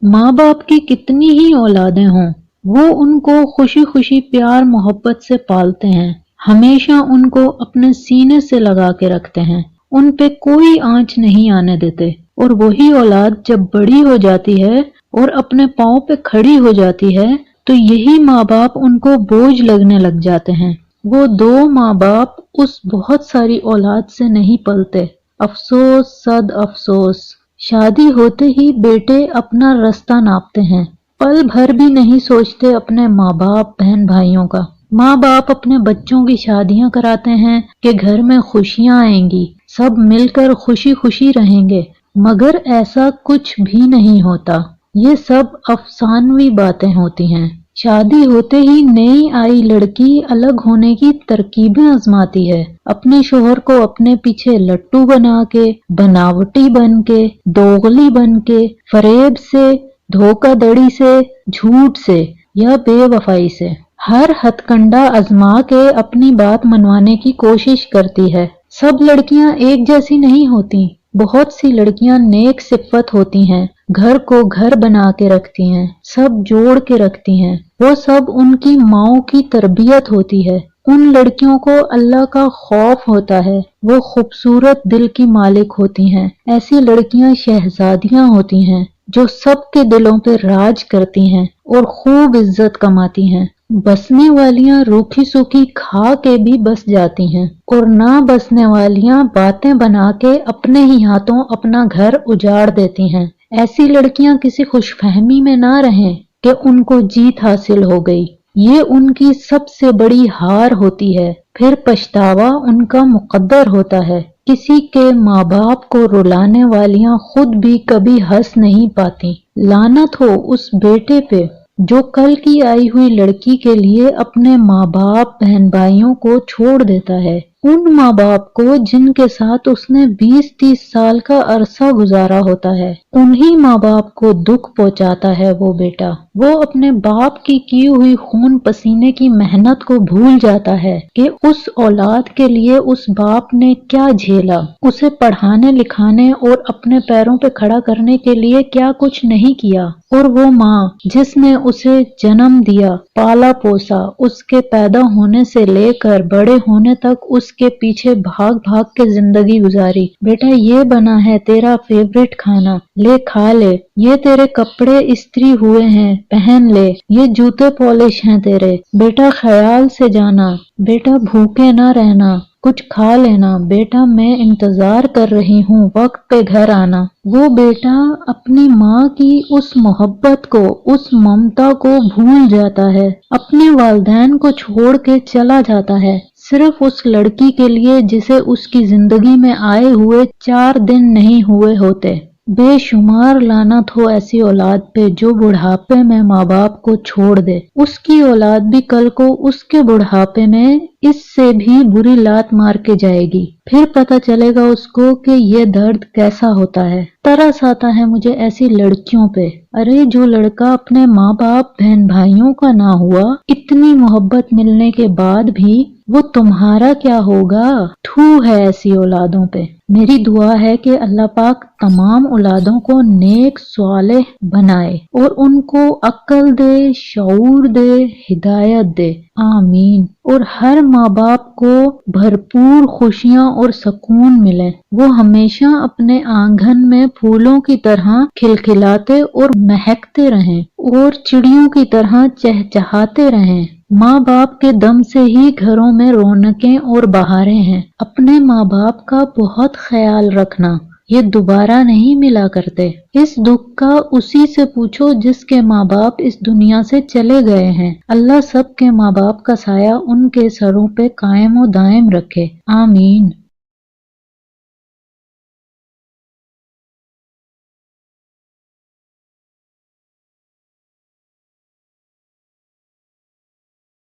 माँ बाप की कितनी ही औलादें हों, वो उनको खुशी खुशी प्यार मोहब्बत से पालते हैं, हमेशा उनको अपने सीने से लगा के रखते हैं, उन पे कोई आंच नहीं आने देते। और वही औलाद जब बड़ी हो जाती है और अपने पाँव पे खड़ी हो जाती है तो यही माँ बाप उनको बोझ लगने लग जाते हैं। वो दो माँ बाप उस बहुत सारी औलाद से नहीं पलते। अफसोस सद अफसोस, शादी होते ही बेटे अपना रास्ता नापते हैं, पल भर भी नहीं सोचते अपने माँ बाप बहन भाइयों का। माँ बाप अपने बच्चों की शादियां कराते हैं कि घर में खुशियां आएंगी, सब मिलकर खुशी खुशी रहेंगे, मगर ऐसा कुछ भी नहीं होता। ये सब अफसानवी बातें होती हैं। शादी होते ही नई आई लड़की अलग होने की तरकीबें आजमाती है, अपने शोहर को अपने पीछे लट्टू बना के, बनावटी बन के, दोगली बन के, फरेब से, धोखाधड़ी से, झूठ से या बेवफाई से हर हथकंडा आजमा के अपनी बात मनवाने की कोशिश करती है। सब लड़कियां एक जैसी नहीं होती, बहुत सी लड़कियां नेक सिफत होती हैं, घर को घर बना के रखती हैं, सब जोड़ के रखती हैं, वो सब उनकी माओ की तरबियत होती है। उन लड़कियों को अल्लाह का खौफ होता है, वो खूबसूरत दिल की मालिक होती हैं। ऐसी लड़कियां शहजादियां होती हैं जो सबके दिलों पे राज करती हैं और खूब इज्जत कमाती हैं। बसने वालियां रूखी सूखी खा के भी बस जाती हैं और ना बसने वालियां बातें बना के अपने ही हाथों अपना घर उजाड़ देती हैं। ऐसी लड़कियां किसी खुशफहमी में ना रहें कि उनको जीत हासिल हो गई, ये उनकी सबसे बड़ी हार होती है। फिर पछतावा उनका मुकद्दर होता है। किसी के माँ बाप को रुलाने वालियां खुद भी कभी हंस नहीं पाती। लानत हो उस बेटे पे जो कल की आई हुई लड़की के लिए अपने माँ बाप बहन भाइयों को छोड़ देता है, उन माँ बाप को जिनके साथ उसने 20-30 साल का अरसा गुजारा होता है। उन्हीं माँ बाप को दुख पहुंचाता है वो बेटा। वो अपने बाप की हुई खून पसीने की मेहनत को भूल जाता है कि उस औलाद के लिए उस बाप ने क्या झेला, उसे पढ़ाने लिखाने और अपने पैरों पे खड़ा करने के लिए क्या कुछ नहीं किया। और वो माँ जिसने उसे जन्म दिया, पाला पोसा, उसके पैदा होने से लेकर बड़े होने तक उसके पीछे भाग भाग के जिंदगी गुजारी। बेटा ये बना है तेरा फेवरेट खाना, ले खा ले, ये तेरे कपड़े इस्त्री हुए हैं पहन ले, ये जूते पॉलिश हैं तेरे, बेटा ख्याल से जाना, बेटा भूखे ना रहना, कुछ खा लेना, बेटा मैं इंतजार कर रही हूँ वक्त पे घर आना। वो बेटा अपनी माँ की उस मोहब्बत को, उस ममता को भूल जाता है, अपने वालिदैन को छोड़ के चला जाता है सिर्फ उस लड़की के लिए जिसे उसकी जिंदगी में आए हुए 4 दिन नहीं हुए होते। बेशुमार लानत हो ऐसी औलाद पे जो बुढ़ापे में माँ बाप को छोड़ दे। उसकी औलाद भी कल को उसके बुढ़ापे में इससे भी बुरी लात मार के जाएगी। फिर पता चलेगा उसको कि ये दर्द कैसा होता है। तरस आता है मुझे ऐसी लड़कियों पे। अरे जो लड़का अपने माँ बाप बहन भाइयों का ना हुआ, इतनी मोहब्बत मिलने के बाद भी वो तुम्हारा क्या होगा। थू है ऐसी औलादों पे। मेरी दुआ है कि अल्लाह पाक तमाम औलादों को नेक स्वालेह बनाए और उनको अक्ल दे, शऊर दे, हिदायत दे, आमीन। और हर माँ बाप को भरपूर खुशियाँ और सुकून मिले, वो हमेशा अपने आंगन में फूलों की तरह खिलखिलाते और महकते रहें और चिड़ियों की तरह चहचहाते रहें। माँ बाप के दम से ही घरों में रौनकें और बहारें हैं। अपने माँ बाप का बहुत ख्याल रखना, ये दोबारा नहीं मिला करते। इस दुख का उसी से पूछो जिसके माँ बाप इस दुनिया से चले गए हैं। अल्लाह सबके माँ बाप का साया उनके सरों पे कायम और दायम रखे, आमीन।